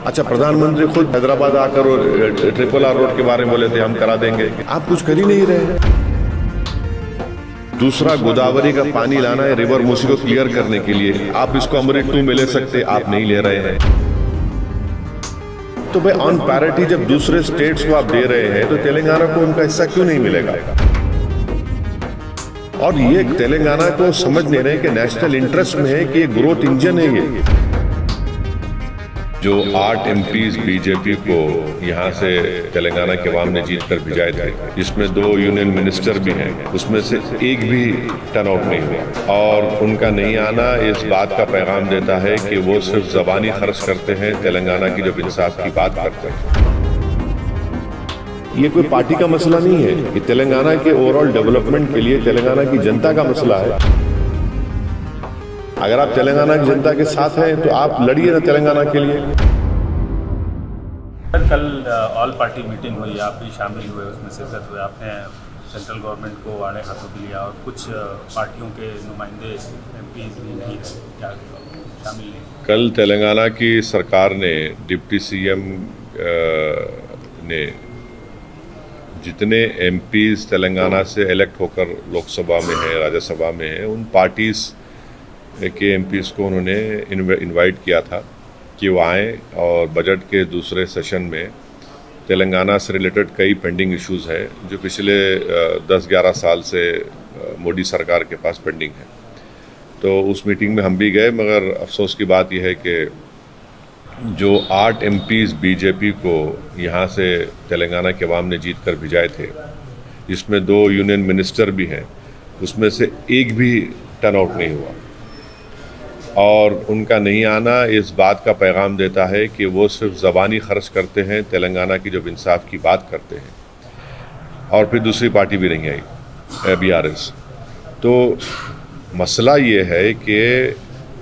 अच्छा, प्रधानमंत्री खुद हैदराबाद आकर ट्रिपल आर रोड के बारे में बोले थे हम करा देंगे, आप कुछ कर ही नहीं रहे। दूसरा, गोदावरी का पानी लाना है रिवर मूसी को क्लियर करने के लिए, आप इसको अमृत 2 में ले सकते, आप नहीं ले रहे हैं। तो भाई ऑन पैरिटी जब दूसरे स्टेट्स को आप दे रहे हैं तो तेलंगाना को उनका हिस्सा क्यों नहीं मिलेगा? और ये तेलंगाना को समझ नहीं रहे कि नेशनल इंटरेस्ट में है कि ये ग्रोथ इंजन है। ये जो 8 MPs बीजेपी को यहाँ से तेलंगाना के अवाम ने जीत कर भिजाए थे, जिसमें 2 यूनियन मिनिस्टर भी हैं, उसमें से एक भी टर्नआउट नहीं हुआ। और उनका नहीं आना इस बात का पैगाम देता है कि वो सिर्फ ज़बानी खर्च करते हैं, तेलंगाना की जब इंसाफ की बात करते हैं। ये कोई पार्टी का मसला नहीं है, ये तेलंगाना के ओवरऑल डेवलपमेंट के लिए तेलंगाना की जनता का मसला है। अगर आप तेलंगाना की जनता के साथ हैं तो आप लड़िए ना तेलंगाना के लिए। कल ऑल पार्टी मीटिंग हुई, आप भी शामिल हुए, उसमें शिरकत हुए, आपने सेंट्रल गवर्नमेंट को आड़े हाथों भी लिया और कुछ पार्टियों के नुमाइंदे MPs भी नहीं क्या शामिल नहीं। कल तेलंगाना की सरकार ने डिप्टी CM ने जितने MPs तेलंगाना से इलेक्ट होकर लोकसभा में हैं, राज्यसभा में हैं, उन पार्टीज के MPs को उन्होंने इनवाइट किया था कि वो आएँ और बजट के दूसरे सेशन में तेलंगाना से रिलेटेड कई पेंडिंग इश्यूज है जो पिछले 10-11 साल से मोदी सरकार के पास पेंडिंग है। तो उस मीटिंग में हम भी गए, मगर अफसोस की बात यह है कि जो 8 MPs बीजेपी को यहाँ से तेलंगाना के अवाम ने जीत कर भिजाए थे, जिसमें 2 यूनियन मिनिस्टर भी हैं, उसमें से एक भी टर्नआउट नहीं हुआ। और उनका नहीं आना इस बात का पैगाम देता है कि वो सिर्फ ज़बानी खर्च करते हैं, तेलंगाना की जब इंसाफ की बात करते हैं। और फिर दूसरी पार्टी भी नहीं आई, BRS। तो मसला ये है कि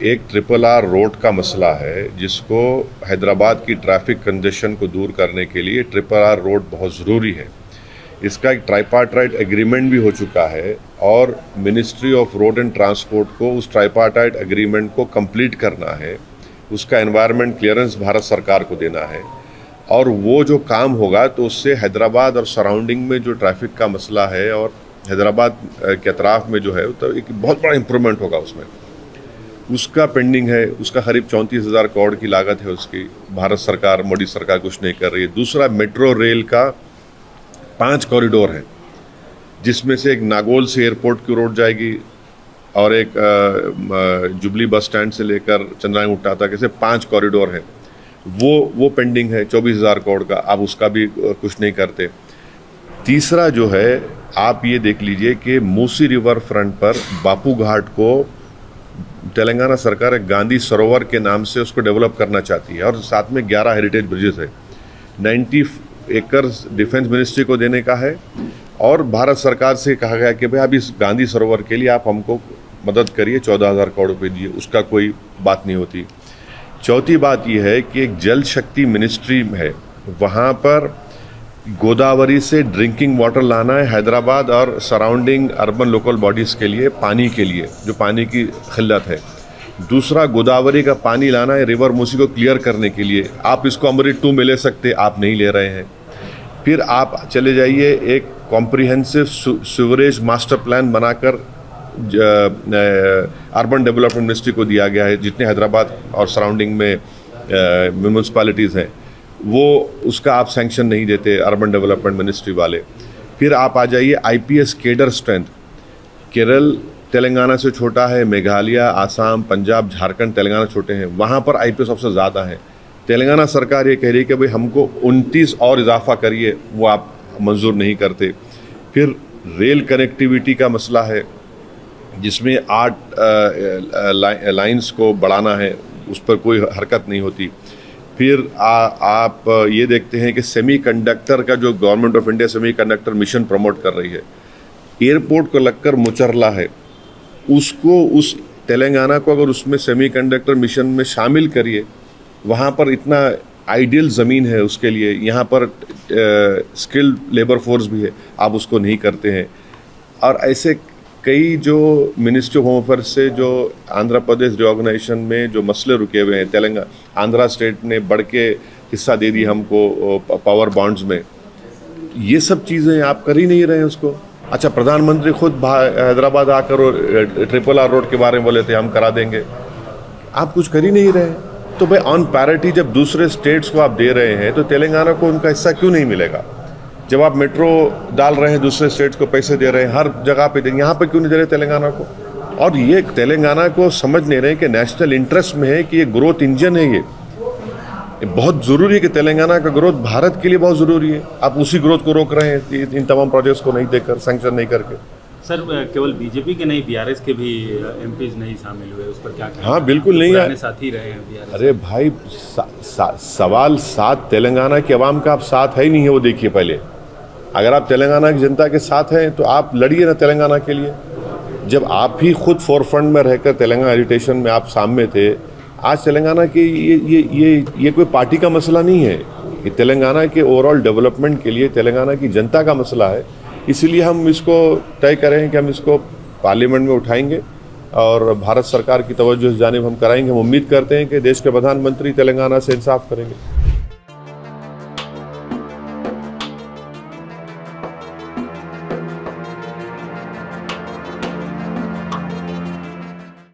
एक ट्रिपल आर रोड का मसला है, जिसको हैदराबाद की ट्रैफिक कंजेशन को दूर करने के लिए ट्रिपल आर रोड बहुत ज़रूरी है। इसका एक ट्राइपार्टाइट एग्रीमेंट भी हो चुका है और ministry of road and transport को उस ट्राइपार्टाइट एग्रीमेंट को कंप्लीट करना है, उसका एनवायरनमेंट क्लियरेंस भारत सरकार को देना है। और वो जो काम होगा तो उससे हैदराबाद और सराउंडिंग में जो ट्रैफिक का मसला है और हैदराबाद के अतराफ में जो है तो एक बहुत बड़ा इम्प्रूवमेंट होगा उसमें। उसका पेंडिंग है, उसका करीब 34,000 करोड़ की लागत है उसकी। भारत सरकार, मोदी सरकार कुछ नहीं कर रही है। दूसरा, मेट्रो रेल का 5 कॉरिडोर हैं, जिसमें से एक नागौल से एयरपोर्ट की रोड जाएगी और एक जुबली बस स्टैंड से लेकर चंद्रायन तक, ऐसे 5 कॉरिडोर हैं। वो पेंडिंग है 24,000 करोड़ का, आप उसका भी कुछ नहीं करते। तीसरा जो है, आप ये देख लीजिए कि मूसी रिवर फ्रंट पर बापू घाट को तेलंगाना सरकार एक गांधी सरोवर के नाम से उसको डेवलप करना चाहती है और साथ में 11 हेरिटेज ब्रिजेस है। 90 एकर्स डिफेंस मिनिस्ट्री को देने का है और भारत सरकार से कहा गया कि भाई आप इस गांधी सरोवर के लिए आप हमको मदद करिए, 14,000 करोड़ रुपये दिए, उसका कोई बात नहीं होती। चौथी बात यह है कि एक जल शक्ति मिनिस्ट्री है, वहाँ पर गोदावरी से ड्रिंकिंग वाटर लाना है हैदराबाद और सराउंडिंग अर्बन लोकल बॉडीज़ के लिए, पानी के लिए, जो पानी की किल्लत है। दूसरा, गोदावरी का पानी लाना है रिवर मूसी को क्लियर करने के लिए, आप इसको अमृत 2 में ले सकते, आप नहीं ले रहे हैं। फिर आप चले जाइए, एक कॉम्प्रिहेंसिव सीवरेज मास्टर प्लान बनाकर अर्बन डेवलपमेंट मिनिस्ट्री को दिया गया है, जितने हैदराबाद और सराउंडिंग में म्यूनिसिपैलिटीज़ हैं, वो उसका आप सैंक्शन नहीं देते अर्बन डेवलपमेंट मिनिस्ट्री वाले। फिर आप आ जाइए IPS cadre strength, Kerala Telangana से छोटा है, मेघालय, आसाम, पंजाब, झारखंड, तेलंगाना छोटे हैं, वहाँ पर IPS ऑफिसर ज़्यादा हैं। तेलंगाना सरकार ये कह रही है कि भाई हमको 29 और इजाफा करिए, वो आप मंजूर नहीं करते। फिर रेल कनेक्टिविटी का मसला है, जिसमें 8 लाइन्स को बढ़ाना है, उस पर कोई हरकत नहीं होती। फिर आप ये देखते हैं कि सेमीकंडक्टर का जो government of India semiconductor mission promote कर रही है, एयरपोर्ट को लगकर मुचरला है, उसको उस तेलंगाना को अगर उसमें सेमीकंडक्टर मिशन में शामिल करिए, वहाँ पर इतना आइडियल ज़मीन है उसके लिए, यहाँ पर स्किल्ड लेबर फोर्स भी है, आप उसको नहीं करते हैं। और ऐसे कई जो मिनिस्ट्री ऑफ होम अफेयर्स से जो आंध्र प्रदेश रिऑर्गेनाइजेशन में जो मसले रुके हुए हैं, तेलंगाना आंध्रा स्टेट ने बढ़ के हिस्सा दे दी हमको पावर बॉन्ड्स में, ये सब चीज़ें आप कर ही नहीं रहे हैं उसको। अच्छा, प्रधानमंत्री खुद हैदराबाद आकर ट्रिपल आर रोड के बारे में बोले थे हम करा देंगे, आप कुछ कर ही नहीं रहे। तो भाई ऑन पैरिटी जब दूसरे स्टेट्स को आप दे रहे हैं तो तेलंगाना को उनका हिस्सा क्यों नहीं मिलेगा? जब आप मेट्रो डाल रहे हैं, दूसरे स्टेट्स को पैसे दे रहे हैं, हर जगह पे देंगे, यहाँ पे क्यों नहीं दे रहे तेलंगाना को? और ये तेलंगाना को समझ नहीं रहे कि नेशनल इंटरेस्ट में है कि ये ग्रोथ इंजन है, ये बहुत ज़रूरी है कि तेलंगाना का ग्रोथ भारत के लिए बहुत ज़रूरी है। आप उसी ग्रोथ को रोक रहे हैं इन तमाम प्रोजेक्ट्स को नहीं देकर, सैंक्शन नहीं करके। सर, केवल बीजेपी के नहीं, बीआरएस के भी एमपीज नहीं शामिल हुए, उस पर क्या कहना? हाँ बिल्कुल नहीं है, साथ ही रहे हैं बीआरएस। अरे भाई सवाल साथ तेलंगाना के अवाम का आप साथ है ही नहीं है, वो देखिए पहले। अगर आप तेलंगाना की जनता के साथ हैं तो आप लड़िए ना तेलंगाना के लिए। जब आप ही खुद फोरफ्रंट में रहकर तेलंगाना एजिटेशन में आप सामने थे, आज तेलंगाना के ये कोई पार्टी का मसला नहीं है, ये तेलंगाना के ओवरऑल डेवलपमेंट के लिए तेलंगाना की जनता का मसला है। इसलिए हम इसको तय करें कि हम इसको पार्लियामेंट में उठाएंगे और भारत सरकार की तवज्जो इस जानिब हम कराएंगे। हम उम्मीद करते हैं कि देश के प्रधानमंत्री तेलंगाना से इंसाफ करेंगे।